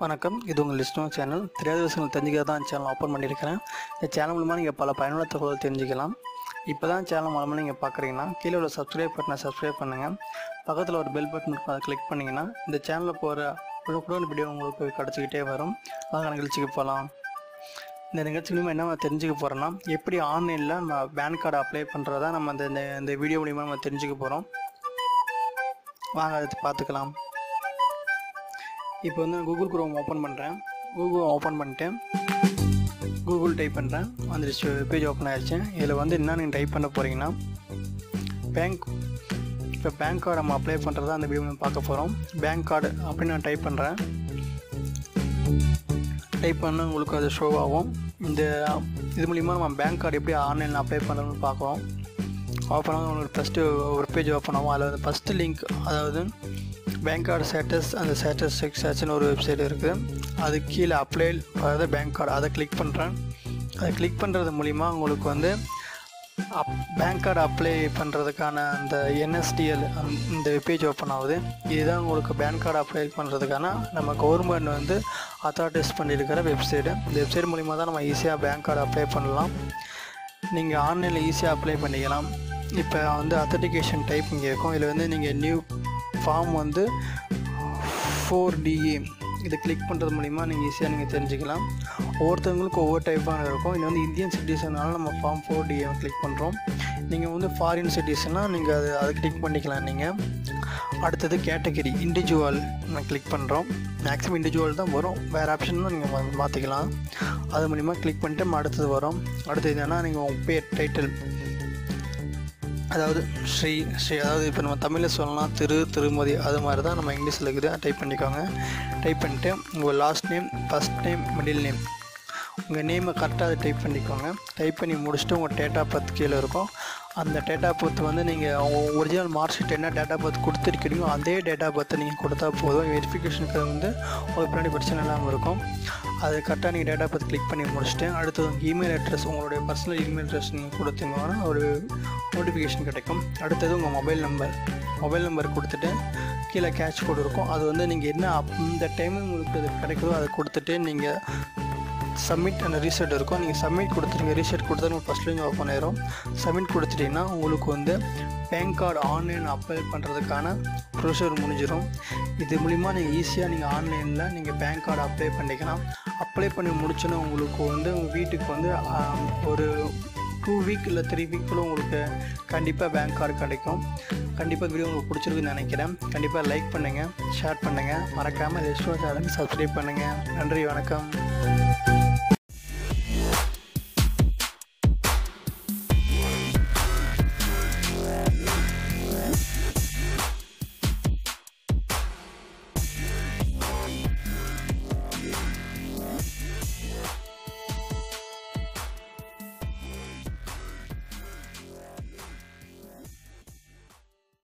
வணக்கம், இது உங்கள் லிஸ்னோ சேனல். தெரியாத விஷயங்கள் தெரிஞ்சுக்க தான் சேனல் ஓப்பன் பண்ணியிருக்கிறேன். இந்த சேனல் மூலமாக நீங்கள் பல பயனுள்ள தகவல் தெரிஞ்சுக்கலாம். இப்போ தான் சேனல் மூலமாக நீங்கள் பார்க்குறீங்கன்னா கீழே உள்ள சப்ஸ்கிரைப் பட்டனை சப்ஸ்கிரைப் பண்ணுங்கள். பக்கத்தில் ஒரு பெல் பட்டன் இருக்கும், அதை கிளிக் பண்ணிங்கன்னா இந்த சேனலில் போகிற உடனுக்குடன் வீடியோ உங்களுக்கு கிடச்சிக்கிட்டே வரும். வாங்க நிகழ்ச்சிக்கு போகலாம். இந்த நிகழ்ச்சி மூலமாக என்ன தெரிஞ்சுக்க போகிறோன்னா, எப்படி ஆன்லைனில் நம்ம பேன் கார்டு அப்ளை பண்ணுறதா நம்ம இந்த வீடியோ மூலிமா நம்ம தெரிஞ்சுக்க போகிறோம். வாங்க அதை பார்த்துக்கலாம். இப்போ வந்து நான் கூகுள் குரோம் ஓப்பன் பண்ணுறேன். கூகுள் ஓப்பன் பண்ணிட்டு கூகுள் டைப் பண்ணுறேன். வந்துடுச்சு, பேஜ் ஓப்பன் ஆகிடுச்சு. இதில் வந்து என்ன நீங்கள் டைப் பண்ண போகிறீங்கன்னா இப்போ பேங்க் கார்டு நம்ம அப்ளை பண்ணுறதா அந்த வீடியோ பார்க்க போகிறோம். பேங்க் கார்டு அப்படின்னு நான் டைப் பண்ணுறேன். டைப் பண்ணால் உங்களுக்கு அது ஷோ ஆகும். இது மூலிமா நம்ம பேங்க் கார்டு எப்படி ஆன்லைனில் அப்ளை பண்ணுறதுன்னு பார்க்குறோம். ஓப்பன் ஆகும். உங்களுக்கு ஃபஸ்ட்டு ஒரு பேஜ் ஓப்பன் ஆகும். அதில் வந்து ஃபஸ்ட்டு லிங்க், அதாவது பேங்க் கார்டு ஸ்டேட்டஸ், அந்த ஸ்டேட்டஸ் செக்ஷன் ஒரு வெப்சைட் இருக்குது. அது கீழே அப்ளை அதாவது பேங்க் கார்டு, அதை கிளிக் பண்ணுறேன். அதை கிளிக் பண்ணுறது மூலிமா உங்களுக்கு வந்து பேங்க் கார்டு அப்ளை பண்ணுறதுக்கான அந்த NSDL இந்த வெப்பேஜ் ஓப்பன் ஆகுது. இதுதான் உங்களுக்கு பேங்க் கார்டு அப்ளை பண்ணுறதுக்கான நம்ம கவர்மெண்ட் வந்து அத்தாரிட்டைஸ் பண்ணியிருக்கிற வெப்சைட்டு. இந்த வெப்சைட் மூலிமா தான் நம்ம ஈஸியாக பேங்க் கார்டு அப்ளை பண்ணலாம். நீங்கள் ஆன்லைனில் ஈஸியாக அப்ளை பண்ணிக்கலாம். இப்போ வந்து அத்தன்டிகேஷன் டைப் இங்கே இருக்கும். இதில் வந்து நீங்கள் நியூ ஃபார்ம் வந்து 4DA இதை கிளிக் பண்ணுறது மூலிமா நீங்கள் ஈஸியாக தெரிஞ்சுக்கலாம். ஒவ்வொருத்தவங்களுக்கும் ஒவ்வொரு டைப்பான இருக்கும். இது வந்து இந்தியன் சிட்டிசனால நம்ம ஃபார்ம் 4DA கிளிக் பண்ணுறோம். நீங்கள் வந்து ஃபாரின் சிட்டிசனாக நீங்கள் அதை கிளிக் பண்ணிக்கலாம். நீங்கள் அடுத்தது கேட்டகரி இண்டிவிஜுவல் நான் கிளிக் பண்ணுறோம். மேக்ஸிமம் இண்டிவிஜுவல் தான் வரும், வேறு ஆப்ஷன்லாம் நீங்கள் மாற்றிக்கலாம். அது மூலிமா கிளிக் பண்ணிட்டு அடுத்தது வரும். அடுத்தது என்னென்னா நீங்கள் உங்கள் பேர் டைட்டில், அதாவது ஸ்ரீ அதாவது இப்போ நம்ம தமிழில் சொல்லலாம் திருமதி, அது மாதிரி தான் நம்ம இங்கிலீஷில் இருக்குது. டைப் பண்ணிக்கோங்க. டைப் பண்ணிட்டு உங்கள் last name, first name, middle name, உங்கள் நேமை கரெக்டாக அதை டைப் பண்ணிக்கோங்க. டைப் பண்ணி முடிச்சுட்டு உங்கள் டேட் ஆஃப் பர்த் கீழே இருக்கும். அந்த டேட் ஆஃப் பர்த் வந்து நீங்கள் ஒரிஜினல் மார்க் ஷீட் என்ன டேட் ஆஃப் பர்த் கொடுத்துருக்கீங்களோ அதே டேட் ஆஃப் பர்த்தை நீங்கள் கொடுத்தா போதும். வெரிஃபிகேஷனுக்கு வந்து உங்களுக்கு பின்னாடி பிரச்சனை இல்லாமல் இருக்கும். அது கரெக்டாக நீங்கள் டேட் ஆஃப் பர்த் கிளிக் பண்ணி முடிச்சுட்டு அடுத்தது உங்கள் இமெயில் அட்ரஸ், உங்களுடைய பர்சனல் இமெயில் அட்ரஸ் நீங்கள் கொடுத்தீங்கன்னா ஒரு நோட்டிஃபிகேஷன் கிடைக்கும். அடுத்தது உங்கள் மொபைல் நம்பர் கொடுத்துட்டு கீழே கேட்ச் கோடு இருக்கும். அது வந்து நீங்கள் என்ன இந்த டைமில் உங்களுக்கு அது கிடைக்குதோ அதை கொடுத்துட்டு நீங்கள் சப்மிட் அண்ட் ரீசெட் இருக்கும். நீங்கள் சப்மிட் கொடுத்துருங்க. ரீசெட் கொடுத்தா உங்களுக்கு ஃபஸ்ட்லேருந்து ஓப்பன் ஆயிரும். சப்மிட் கொடுத்துட்டிங்கன்னா உங்களுக்கு வந்து பேங்க் கார்டு ஆன்லைன் அப்ளை பண்ணுறதுக்கான ப்ரொசீஜர் முடிஞ்சிடும். இது மூலிமா நீங்கள் ஈஸியாக ஆன்லைனில் நீங்கள் பேங்க் கார்டு அப்ளை பண்ணிக்கலாம். அப்ளை பண்ணி முடிச்சோன்னா உங்களுக்கு வந்து உங்கள் வீட்டுக்கு வந்து ஒரு 2 வீக் இல்லை 3 வீக்குள்ளே உங்களுக்கு கண்டிப்பாக பேங்க் கார்டு கிடைக்கும். கண்டிப்பாக வீடியோ உங்களுக்கு பிடிச்சிருக்குன்னு நினைக்கிறேன். கண்டிப்பாக லைக் பண்ணுங்கள், ஷேர் பண்ணுங்கள், மறக்காமல் லிஸ்னோ சேனலுக்கு சப்ஸ்கிரைப் பண்ணுங்கள். நன்றி, வணக்கம்.